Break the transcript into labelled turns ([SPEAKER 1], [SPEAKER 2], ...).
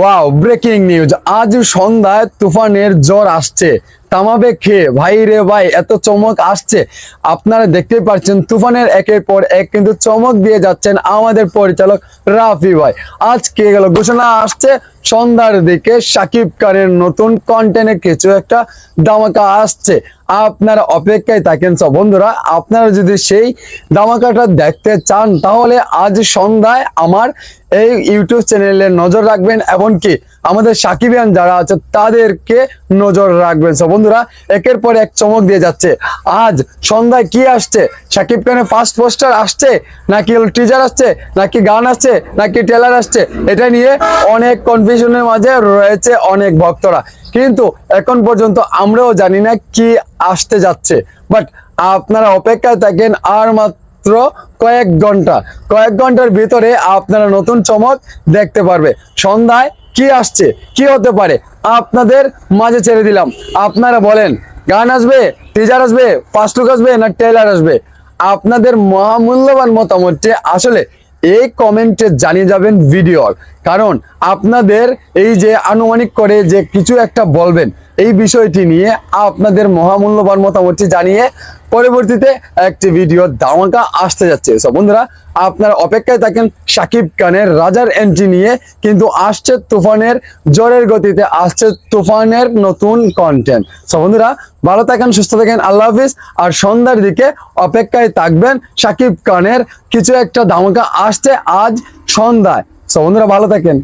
[SPEAKER 1] Wow, breaking news! আজ সন্ধ্যায় তুফানের জ্বর আসছে। থামাবে খেয়ে ভাই রে ভাই, এত চমক আসছে। আপনারা দেখতেই পাচ্ছেন তুফানের একের পর এক কিন্তু চমক দিয়ে যাচ্ছেন আমাদের পরিচালক রাফি ভাই। আজ কে গেল ঘোষণা আসছে সন্ধ্যার দিকে শাকিব খানের নতুন কন্টেন্টে কিছু একটা ধামাকা আসছে। আপনারা অপেক্ষায় থাকেন। সব বন্ধুরা, আপনারা যদি সেই ধামাকাটা দেখতে চান তাহলে আজ সন্ধ্যায় আমার এই ইউটিউব চ্যানেলে নজর রাখবেন, এমনকি আমাদের সাকিবিয়ান যারা আছে তাদেরকে নজর রাখবেন। সব বন্ধুরা, একের পর এক চমক দিয়ে যাচ্ছে। আজ সন্ধ্যায় কি আসছে? সাকিব খানের ফার্স্ট পোস্টার আসছে, নাকি টিজার আসছে, নাকি গান আসছে, নাকি ট্রেলার আসছে? এটা নিয়ে অনেক কনফিউশনের মাঝে রয়েছে অনেক ভক্তরা, কিন্তু এখন পর্যন্ত আমরাও জানি না কি আসতে যাচ্ছে। বাট আপনারা অপেক্ষায় থাকেন আর মাত্র কয়েক ঘন্টার ভিতরে আপনারা নতুন চমক দেখতে পারবে। সন্ধ্যায় কি আসছে, কি হতে পারে, আপনাদের মাঝে ছেড়ে দিলাম। আপনারা বলেন, গান আসবে, টিজার আসবে, ফার্স্ট লুক আসবে, না ট্রেলার আসবে? আপনাদের মহামূল্যবান মতামতটি আসলে এই কমেন্টে জানিয়ে যাবেন ভিডিওর। কারণ আপনাদের এই যে আনুমানিক করে যে কিছু একটা বলবেন, এই বিষয়টি নিয়ে আপনাদের মহামূল্যবান মতামতটি জানিয়ে পরবর্তীতে একটি ভিডিও ধামাকা আসতে যাচ্ছে। সব বন্ধুরা, আপনারা অপেক্ষায় থাকেন শাকিব খানের রাজার এন্ট্রি নিয়ে। কিন্তু আসছে তুফানের জ্বরের গতিতে, আসছে তুফানের নতুন কন্টেন্ট। সব বন্ধুরা, ভালো থাকেন, সুস্থ থাকেন, আল্লাহ হাফিজ। আর সন্ধ্যার দিকে অপেক্ষায় থাকবেন, শাকিব খানের কিছু একটা ধামাকা আসছে আজ সন্ধ্যায়। সব বন্ধুরা, ভালো থাকেন।